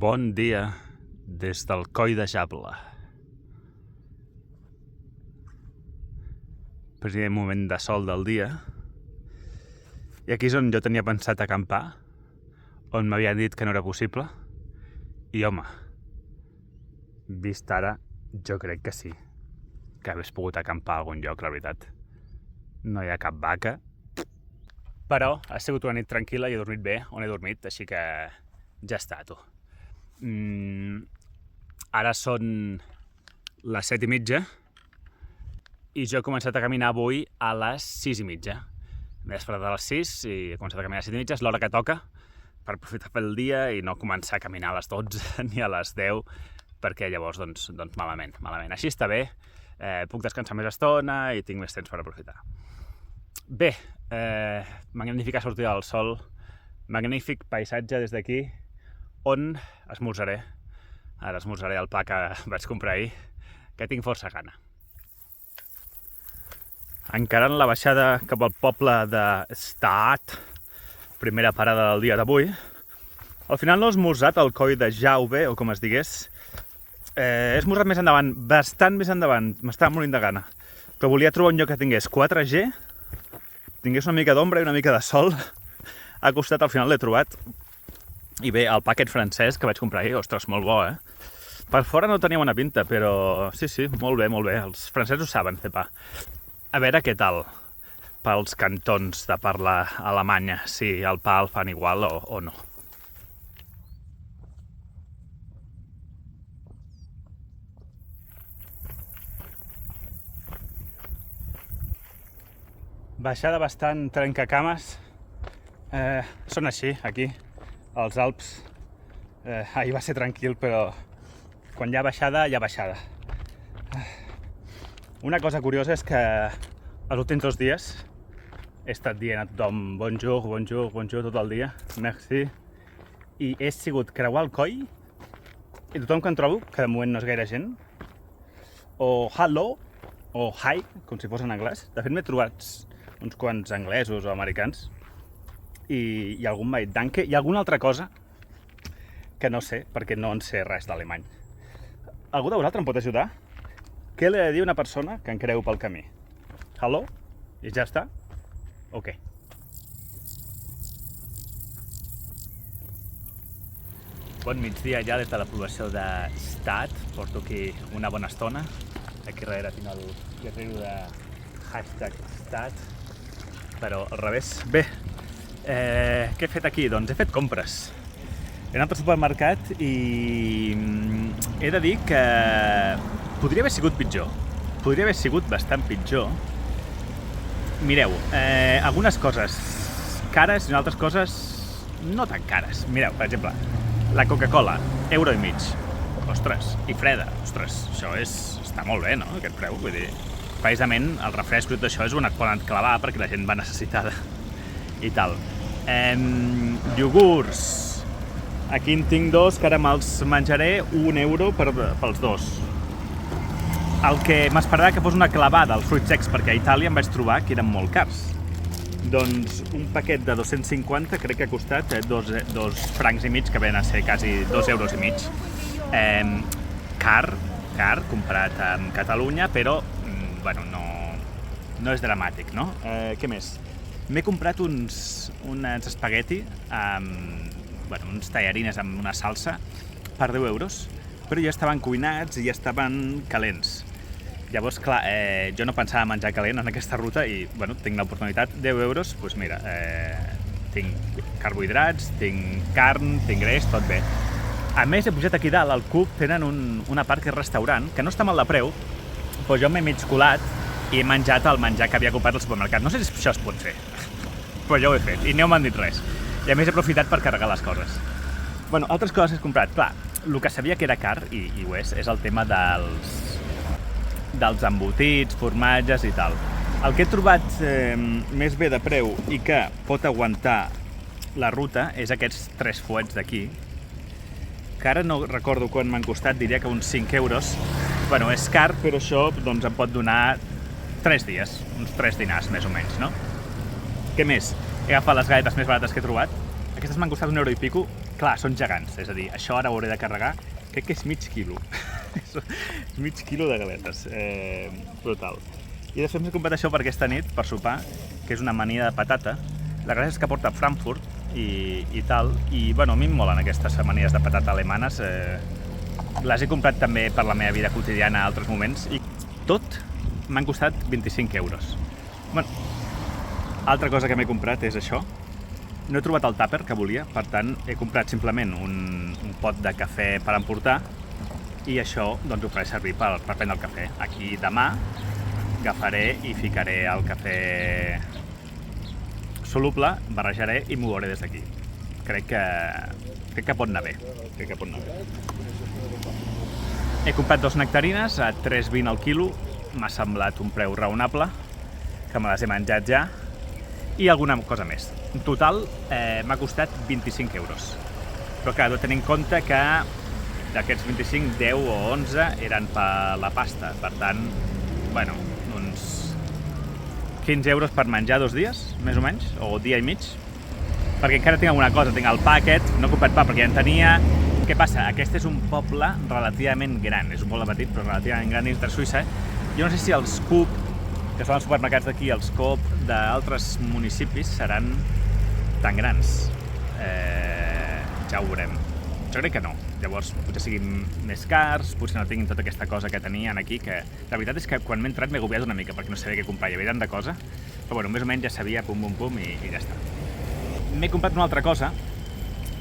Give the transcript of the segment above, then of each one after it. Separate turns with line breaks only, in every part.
Bon dia des del Coll de Jable. Primer moment de sol del dia. I aquí és on jo tenia pensat acampar, on m'havien dit que no era possible. I home, vist ara, jo crec que sí, que hagués pogut acampar a algun lloc, la veritat. No hi ha cap vaca. Però ha sigut una nit tranquil·la i he dormit bé on he dormit, així que ja està, tu. Ara són les 7:30 i jo he començat a caminar avui a les 6:30. M'he despertat a les 6 i he començat a caminar a les 7:30, és l'hora que toca per aprofitar pel dia i no començar a caminar a les 12 ni a les 10, perquè llavors doncs malament. Així està bé, puc descansar més estona i tinc més temps per aprofitar. Bé, magnífica sortida del sol, magnífic paisatge des d'aquí, on esmorzaré. Ara esmorzaré el pa que vaig comprar ahir, que tinc força gana. Encarant la baixada cap al poble de Stad, primera parada del dia d'avui. Al final no he esmorzat al Coll de Jable, o com es digués. He esmorzat més endavant, bastant més endavant, m'estava morint de gana. Però volia trobar un lloc que tingués 4G, tingués una mica d'ombra i una mica de sol. Ha costat, al final l'he trobat. I bé, el pa aquest francès que vaig comprar ahir, ostres, molt bo, Per fora no tenia bona pinta, però sí, molt bé. Els francesos saben fer pa. A veure què tal pels cantons de parla alemanya, si el pa el fan igual o no. Baixada bastant trencacames. Són així, aquí, als Alps. Ahir va ser tranquil, però quan hi ha baixada, hi ha baixada. Una cosa curiosa és que els últims 2 dies he estat dient a tothom bonjour tot el dia, merci, i he sigut creuar el coll i tothom que en trobo, que de moment no és gaire gent, o hello, o hi, com si fos en anglès. De fet, m'he trobat uns quants anglesos o americans i algun m'ha dit danke i alguna altra cosa que no sé, perquè no en sé res d'alemany. Algú de vosaltres em pot ajudar? Què li he de dir a una persona que em creu pel camí? Hello? I ja està? Ok. Bon migdia ja des de la població de Stad. Porto aquí una bona estona. Aquí darrere tinc el guerrero de #Stad, però al revés. Bé, què he fet aquí? Doncs he fet compres. He anat al supermercat i he de dir que podria haver sigut pitjor. Podria haver sigut bastant pitjor. Mireu, algunes coses cares i altres coses no tan cares. Mireu, per exemple, la Coca-Cola, €1,50. Ostres, i freda. Ostres, això està molt bé, no?, aquest preu. Vull dir, precisament el refresc i tot això és on et poden clavar perquè la gent va necessitada i tal. Iogurts. Aquí en tinc 2, que ara me'ls menjaré, €1 pels 2. El que m'esperava que fos una clavada als fruits secs, perquè a Itàlia em vaig trobar que eren molt cars. Doncs un paquet de 250 crec que ha costat 2 francs i mig, que venen a ser quasi 2,50 €. Car, comparat amb Catalunya, però, bueno, no és dramàtic, no? Què més? M'he comprat uns espagueti uns tallarines amb una salsa per 10 €, però ja estaven cuinats i ja estaven calents. Llavors, clar, jo no pensava menjar calent en aquesta ruta i, tinc l'oportunitat, 10 €, doncs mira, tinc carbohidrats, tinc carn, tinc greix, tot bé. A més, he pujat aquí dalt, al Coop tenen una part que és restaurant, que no està mal de preu, però jo m'he mig colat i he menjat el menjar que havia comprat al supermercat. No sé si això es pot fer, però jo ho he fet i no m'han dit res. I a més he aprofitat per carregar les coses. Altres coses he comprat. Clar, el que sabia que era car, i ho és el tema dels embotits, formatges i tal. El que he trobat més bé de preu i que pot aguantar la ruta és aquests 3 fuets d'aquí, que ara no recordo quan m'han costat, diria que uns 5 €. És car, però això em pot donar 3 dies, uns 3 dinars més o menys, no? Què més? He agafat les galletes més barates que he trobat. Aquestes m'han costat €1 i pico, clar, són gegants, és a dir, això ara ho hauré de carregar, crec que és mig quilo. És mig quilo de galetes, brutal. I després m'he comprat això per aquesta nit, per sopar, que és una amanida de patata. La gràcia és que porta Frankfurt i tal, i bueno, a mi em molen aquestes amanides de patata alemanes. Les he comprat també per la meva vida quotidiana a altres moments, i tot m'han costat 25 euros. Bueno, altra cosa que m'he comprat és això. No he trobat el tàper que volia, per tant, he comprat simplement un pot de cafè per emportar, i això doncs, ho faré servir per prendre el cafè. Aquí demà agafaré i ficaré el cafè soluble, barrejaré i m'ho veuré des d'aquí. Crec que pot anar bé. He comprat 2 nectarines a 3,20 al quilo, m'ha semblat un preu raonable, que me les he menjat ja, i alguna cosa més. En total m'ha costat 25 euros. Però clar, he de tenir en compte que d'aquests 25, 10 o 11 eren per la pasta. Per tant, bueno, uns 15 euros per menjar 2 dies, més o menys, o dia i mig. Perquè encara tinc alguna cosa, tinc el pa aquest, no he comprat pa perquè ja en tenia. Què passa? Aquest és un poble relativament gran, és un poble petit però relativament gran dins de Suïssa. Jo no sé si els Coop, que són els supermercats d'aquí, els Coop d'altres municipis seran tan grans. Ja ho veurem. Jo crec que no. Llavors, potser siguin més cars, potser no tinguin tota aquesta cosa que tenien aquí, que la veritat és que quan m'he entrat m'he agobiat una mica perquè no sabia què comprar, hi havia tanta cosa, però bueno, més o menys ja sabia, pum, i ja està. M'he comprat una altra cosa,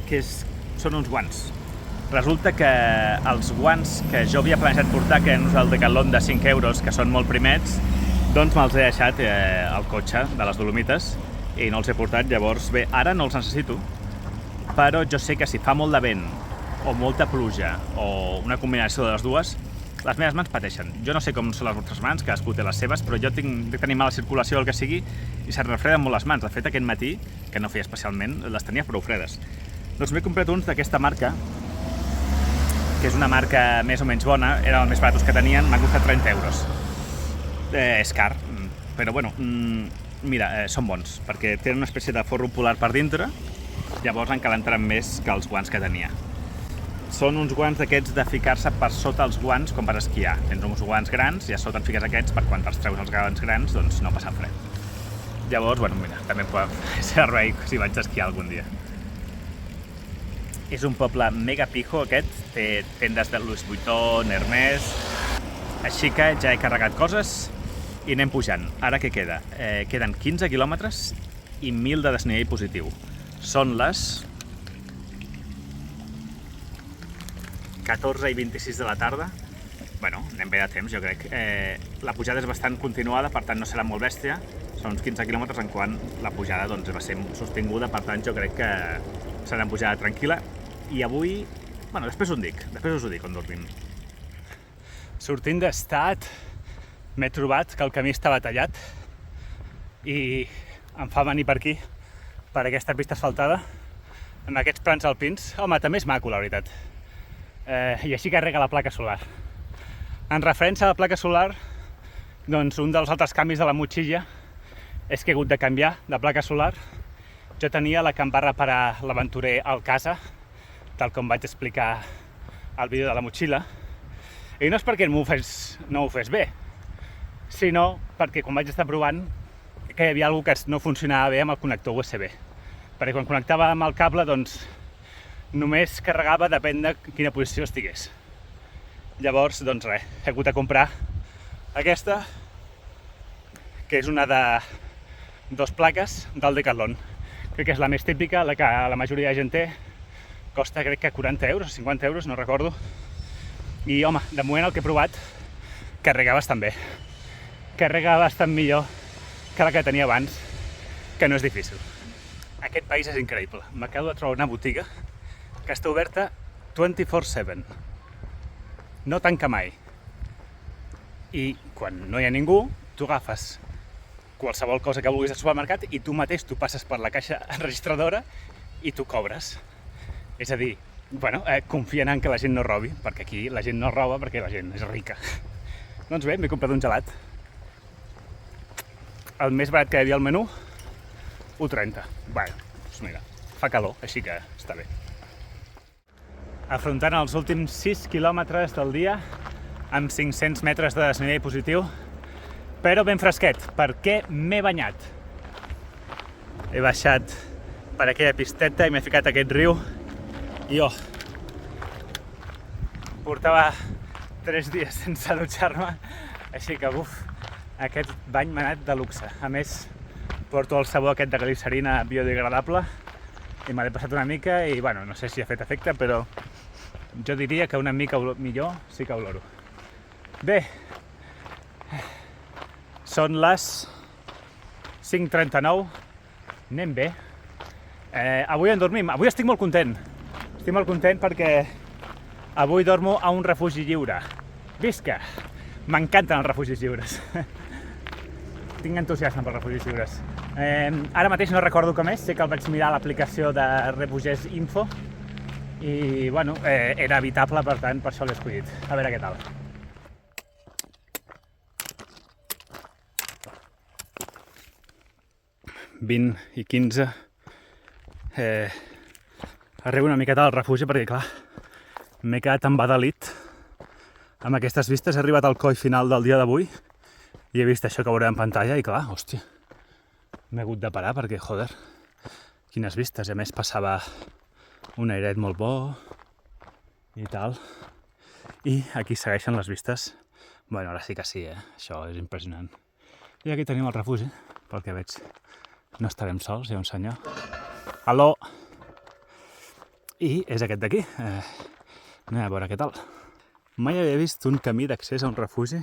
que són uns guants. Resulta que els guants que jo havia planejat portar, que eren el Decathlon de 5 euros, que són molt primets, doncs me'ls he deixat al cotxe de les Dolomites i no els he portat. Llavors, bé, ara no els necessito, però jo sé que si fa molt de vent o molta pluja o una combinació de les dues, les meves mans pateixen. Jo no sé com són les vostres mans, cadascú té les seves, però jo he de tenir mala circulació o el que sigui i se't refreden molt les mans. De fet, aquest matí, que no feia especialment, les tenia prou fredes. Doncs m'he comprat uns d'aquesta marca, que és una marca més o menys bona, eren els més baratos que tenien, m'ha costat 30 euros. És car, però bueno, mira, són bons, perquè tenen una espècie de forro polar per dintre, llavors encalentaran més que els guants que tenia. Són uns guants d'aquests de ficar-se per sota els guants com per esquiar. Tens uns guants grans i a sota en fiques aquests per quan te'ls treus els guants grans, doncs no passa fred. Llavors, bueno, mira, també pot servei si vaig a esquiar algun dia. És un poble mega pijo aquest, té tendes de Louis Vuitton, Hermès. Així que ja he carregat coses i anem pujant. Ara què queda? Queden 15 quilòmetres i 1.000 de desnivell positiu. Són les 14 i 26 de la tarda. Bueno, anem bé de temps, jo crec. La pujada és bastant continuada, per tant no serà molt bèstia. Són uns 15 quilòmetres en quan la pujada doncs, va ser sostinguda, per tant jo crec que serà una pujada tranquil·la. I avui, bueno, després us ho dic quan dormim. Sortint d'Estat, m'he trobat que el camí estava tallat i em fa venir per aquí, per aquesta pista asfaltada, amb aquests plans alpins. Home, també és maco, la veritat. I així carrega la placa solar. En referència a la placa solar, doncs un dels altres canvis de la motxilla és que he hagut de canviar de placa solar. Jo tenia la que em va reparar l'aventurer Alcasa, tal com vaig explicar al vídeo de la motxilla, i no és perquè no ho fes bé, sinó perquè quan vaig estar provant que hi havia alguna cosa que no funcionava bé amb el connector USB, perquè quan connectava amb el cable doncs només carregava depèn de quina posició estigués. Llavors, doncs res, he hagut de comprar aquesta, que és una de 2 plaques del Decathlon. Crec que és la més típica, la que la majoria de gent té. Costa crec que 40 euros, 50 euros, no recordo. I home, de moment el que he provat carrega bastant bé. Carrega bastant millor que la que tenia abans, que no és difícil. Aquest país és increïble. M'acabo de trobar una botiga que està oberta 24/7. No tanca mai. I quan no hi ha ningú, tu agafes qualsevol cosa que vulguis al supermercat i tu mateix tu passes per la caixa registradora i tu cobres. És a dir, bueno, confien en que la gent no robi, perquè aquí la gent no roba perquè la gent és rica. Doncs bé, m'he comprat un gelat. El més barat que hi havia al menú, 1,30. Bueno, doncs mira, fa calor, així que està bé. afrontant els últims 6 quilòmetres del dia amb 500 metres de desnivell positiu, però ben fresquet, perquè m'he banyat. He baixat per aquella pisteta i m'he ficat a aquest riu i portava 3 dies sense dutxar-me, així que aquest bany m'ha anat de luxe. A més, porto el sabó aquest de glicerina biodegradable i me l'he passat una mica i, bueno, no sé si ha fet efecte, però jo diria que una mica millor sí que oloro. Bé, són les 5:39, anem bé. Avui en dormim, avui estic molt content. Estic molt content perquè avui dormo a un refugi lliure. Visca! M'encanten els refugis lliures. Tinc entusiasme pels refugis lliures. Ara mateix no recordo com és, sé que el vaig mirar a l'aplicació de Refugiés Info i, bueno, era habitable, per tant, per això l'he escollit. A veure què tal. ...20 i 15... arribo una miqueta al refugi perquè, clar, m'he quedat embadalit amb aquestes vistes. He arribat al coll final del dia d'avui i he vist això que veuré en pantalla i, clar, hòstia, m'he hagut de parar perquè, joder, quines vistes. I a més passava un airet molt bo i tal. I aquí segueixen les vistes. Bueno, ara sí que sí, això és impressionant. I aquí tenim el refugi, pel que veig. No estarem sols, hi ha un senyor. Aló! I és aquest d'aquí. Anem a veure què tal. Mai havia vist un camí d'accés a un refugi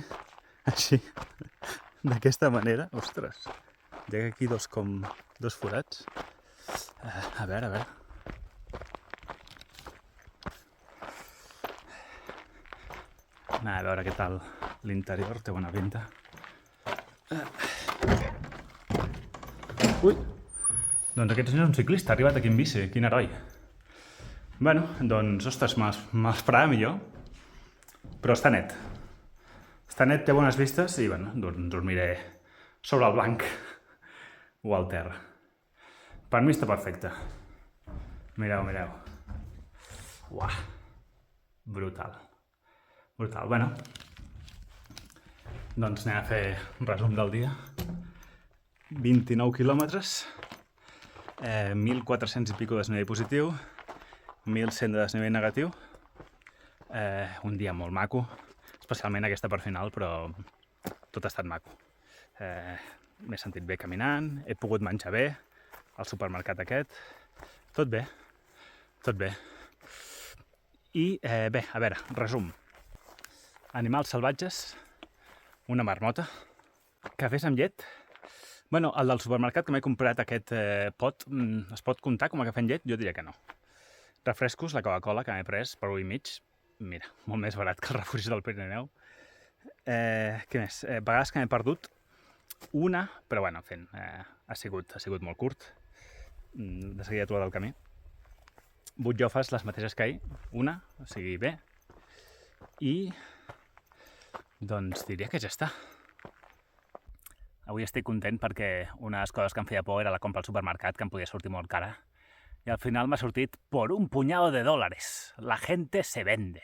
així, d'aquesta manera. Ostres, hi ha aquí dos forats. A veure. Anem a veure què tal l'interior, té bona pinta. Ui! Doncs aquest senyor és un ciclista, ha arribat aquí en bici, quin heroi. Bueno, doncs, ostres, m'esperava millor, però està net. Està net, té bones vistes i, bueno, dormiré sobre el blanc o al terra. Per mi està perfecte. Mireu. Uah! Brutal. Bueno, doncs anem a fer un resum del dia. 29 quilòmetres, 1.400 i pico de desnivell positiu, 1.100 de desnivell negatiu. Un dia molt maco, especialment aquesta part final, però tot ha estat maco. M'he sentit bé caminant, he pogut menjar bé al supermercat aquest. Tot bé. I bé, a veure, resum. Animals salvatges, una marmota, cafès amb llet. Bueno, el del supermercat que m'he comprat, aquest pot, es pot comptar com a cafè amb llet? Jo diria que no. Refrescos, la Coca-Cola que m'he pres per 1,5. Mira, molt més barat que el refugi del Pirineu. Què més? Vegades que m'he perdut una, però bueno, en fi, ha sigut molt curt. De seguida he trobat el camí. Butllofes, les mateixes que ahir, una, o sigui, bé. I, doncs, diria que ja està. Avui estic content perquè una de les coses que em feia por era la compra al supermercat, que em podia sortir molt cara. I al final m'ha sortit por un puñado de dólares. La gente se vende.